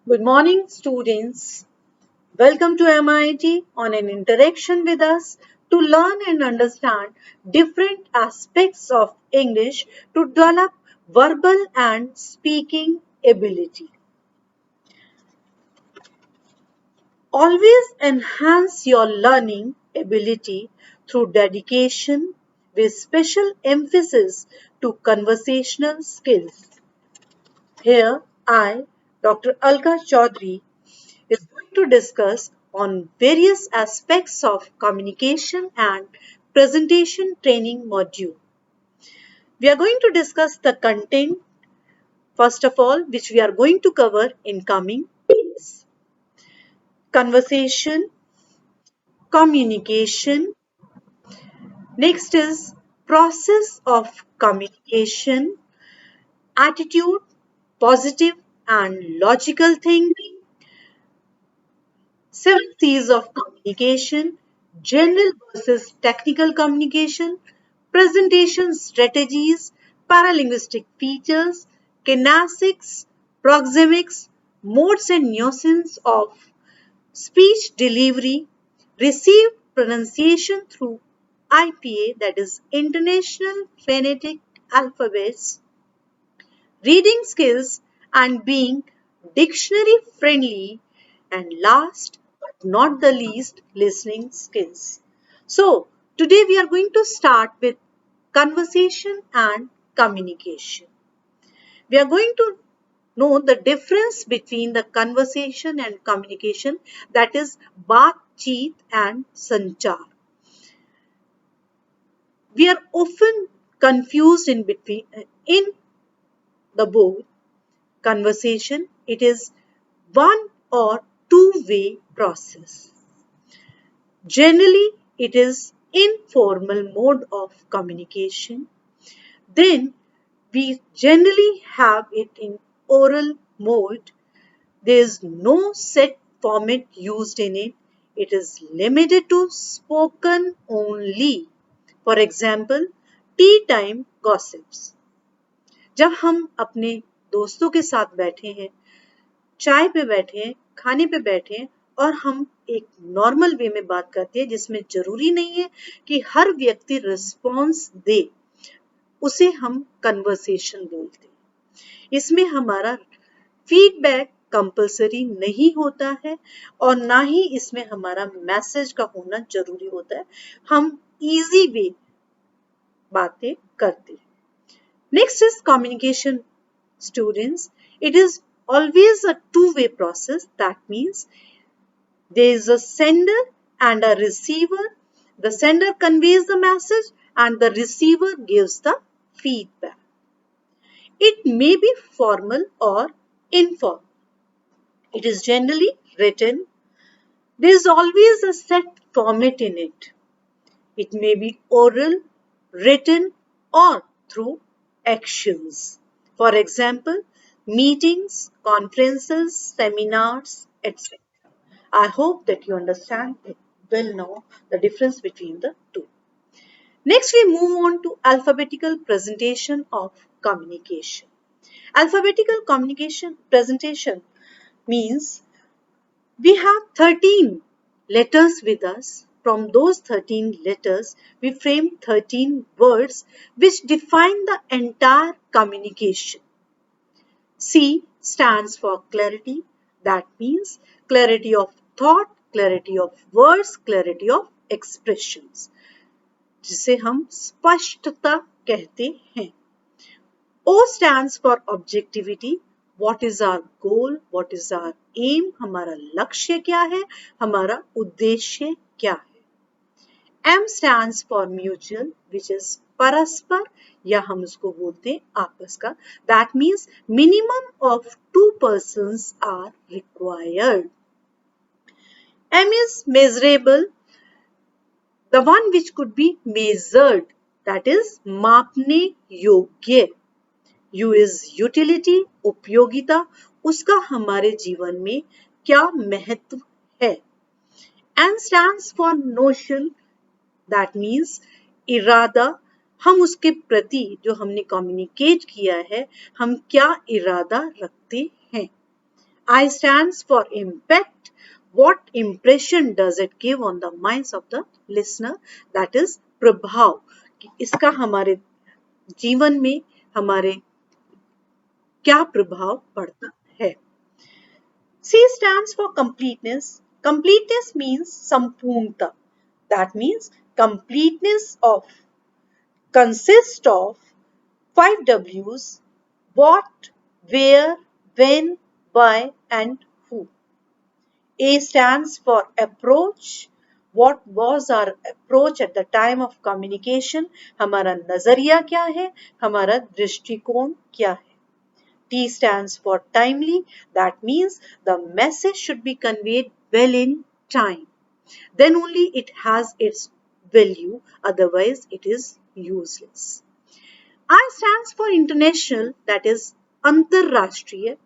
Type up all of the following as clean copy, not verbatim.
Good morning, students. Welcome to MIT on an interaction with us to learn and understand different aspects of English to develop verbal and speaking ability. Always enhance your learning ability through dedication with special emphasis to conversational skills. Here, I, Dr. Alka Chaudhary, is going to discuss on various aspects of communication and presentation training module. We are going to discuss the content, first of all, which we are going to cover in coming days. Conversation, communication. Next is process of communication, attitude, positive and logical thinking, 7 C's of communication, general versus technical communication, presentation strategies, paralinguistic features, kinesics, proxemics, modes and nuances of speech delivery, received pronunciation through IPA, that is International Phonetic Alphabets, reading skills and being dictionary friendly, and last but not the least, listening skills. So, today we are going to start with conversation and communication. We are going to know the difference between the conversation and communication, that is baatcheet and sanchar. We are often confused in between in the both conversation. It is one or two-way process. Generally, it is informal mode of communication. Then we generally have it in oral mode. There is no set format used in it. It is limited to spoken only. For example, tea time gossips. जब हम अपने दोस्तों के साथ बैठे हैं, चाय पे बैठे हैं, खाने पे बैठे हैं और हम एक नॉर्मल वे में बात करते हैं जिसमें जरूरी नहीं है कि हर व्यक्ति रिस्पॉन्स दे, उसे हम कन्वर्सेशन बोलते हैं। इसमें हमारा फीडबैक कंपलसरी नहीं होता है और ना ही इसमें हमारा मैसेज का होना जरूरी होता है। हम इजी वे बातें करते हैं। Next is communication, students. It is always a two-way process. That means there is a sender and a receiver. The sender conveys the message and the receiver gives the feedback. It may be formal or informal. It is generally written. There is always a set format in it. It may be oral, written, or through actions. For example, meetings, conferences, seminars, etc. I hope that you understand it well now the difference between the two. Next, we move on to alphabetical presentation of communication. Alphabetical communication presentation means we have 13 letters with us. From those 13 letters, we frame 13 words which define the entire communication. C stands for clarity. That means clarity of thought, clarity of words, clarity of expressions, जिसे हम स्पष्टता कहते हैं. O stands for objectivity. What is our goal? What is our aim? हमारा लक्ष्य क्या है? हमारा उद्देश्य क्या है? M stands for mutual, which is परस्पर या हम उसको बोलते हैं आपस का. That means minimum of 2 persons are required. M is measurable, the one which could be measured, that is मापने योग्य. U is utility, उपयोगिता, उसका हमारे जीवन में क्या महत्व है. N stands for notion, that means इरादा, हम उसके प्रति जो हमने कम्युनिकेट किया है, हम क्या इरादा रखते हैं. I stands for impact. What impression does it give on the minds of the listener? That is प्रभाव. इसका हमारे जीवन में हमारे क्या प्रभाव पड़ता है. C stands for completeness. Completeness means संपूर्णता. That means completeness of consists of 5 W's: what, where, when, why and who. A stands for approach. What was our approach at the time of communication? हमारा नजरिया क्या है? हमारा दृष्टिकोण क्या है? T stands for timely. That means the message should be conveyed well in time. Then only it has its value, otherwise it is useless. I stands for international, that is antarrashtriya.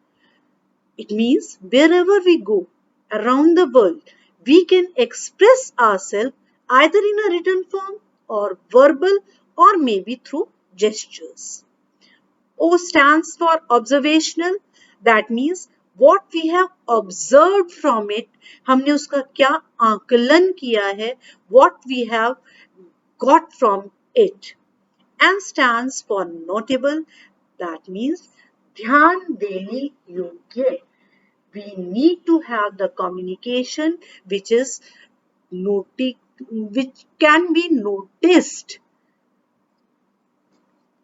It means wherever we go around the world, we can express ourselves either in a written form or verbal or maybe through gestures. O stands for observational. That means what we have observed from it, हमने उसका क्या आकलन किया है, what we have got from it. And stands for notable. That means ध्यान देने योग्य. We need to have the communication which can be noticed.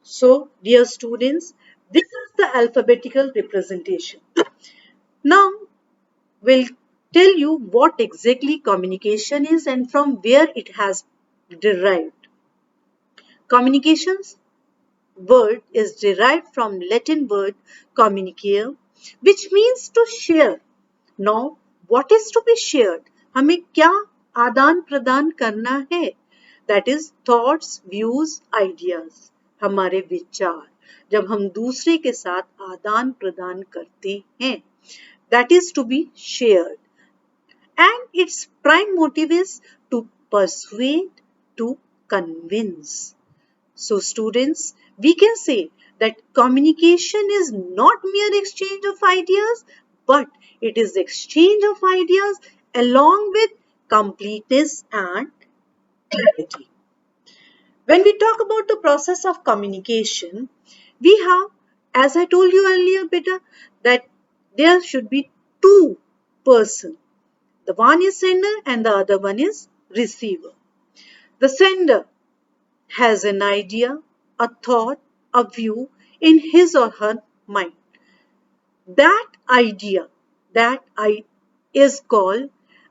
So, dear students, this is the alphabetical representation. Now, we'll tell you what exactly communication is and from where it has derived. Communications word is derived from Latin word communicare, which means to share. Now, what is to be shared? हमें क्या आदान प्रदान करना है? That is thoughts, views, ideas. हमारे विचार जब हम दूसरे के साथ आदान प्रदान करते हैं, that is to be shared. And its prime motive is to persuade, to convince. So students, we can say that communication is not mere exchange of ideas, but it is exchange of ideas along with completeness and clarity. When we talk about the process of communication, we have, as I told you earlier, beta, that there should be two persons. The one is sender and the other one is receiver. The sender has an idea, a thought, a view in his or her mind. That idea, is called,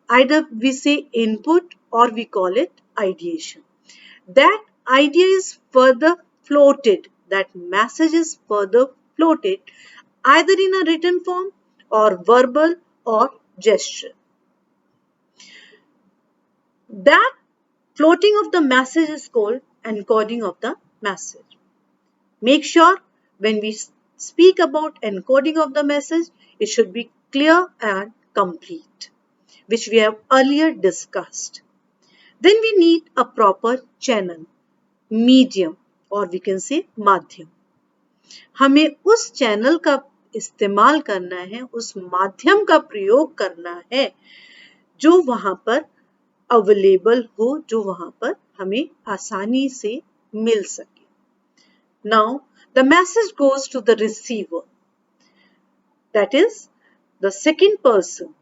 either we say input or we call it ideation. That idea is further floated, that message is further floated either in a written form or verbal or gesture. That floating of the message is called encoding of the message. Make sure when we speak about encoding of the message, it should be clear and complete, which we have earlier discussed. Then we need a proper channel, medium, or we can say माध्यम. हमें उस channel का इस्तेमाल करना है, उस माध्यम का प्रयोग करना है जो वहां पर अवेलेबल हो, जो वहां पर हमें आसानी से मिल सके. Now, the message goes to the receiver. That is the second person.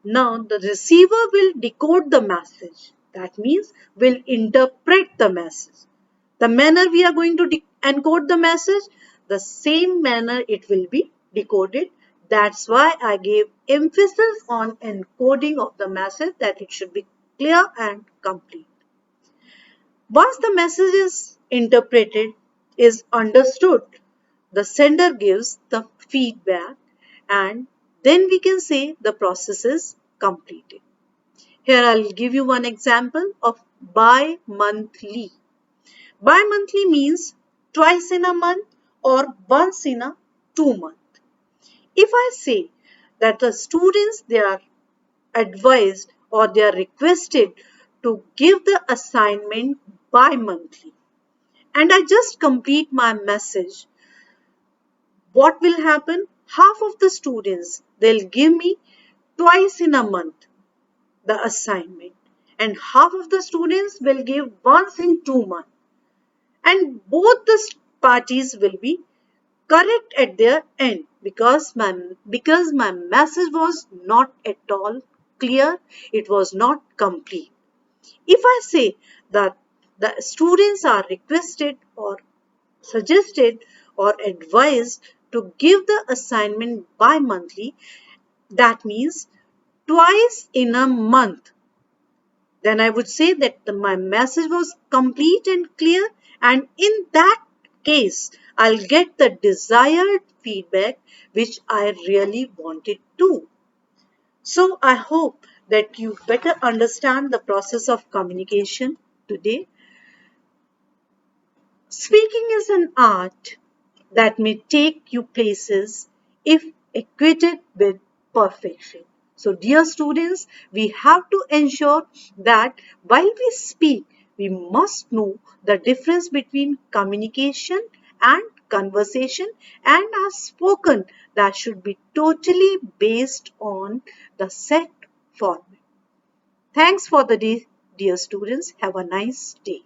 Now, the receiver will decode the message. That means will interpret the message. The manner we are going to encode the message, the same manner it will be decoded. That's why I gave emphasis on encoding of the message, that it should be clear and complete. Once the message is interpreted, is understood, the sender gives the feedback and then we can say the process is completed. Here I'll give you one example of bi-monthly. Bi-monthly means twice in a month or once in a 2 month. If I say that the students, they are advised or they are requested to give the assignment bi-monthly and I just complete my message, what will happen? Half of the students, they'll give me twice in a month the assignment, and half of the students will give once in 2 months, and both the parties will be correct at their end, because my message was not at all clear, it was not complete. If I say that the students are requested or suggested or advised to give the assignment bi-monthly, that means twice in a month, then I would say that my message was complete and clear, and in that case, I'll get the desired feedback which I really wanted to. So I hope that you better understand the process of communication today. Speaking is an art that may take you places if equated with perfection. So, dear students, we have to ensure that while we speak, we must know the difference between communication and conversation, and our spoken that should be totally based on the set format. Thanks for the day, dear students. Have a nice day.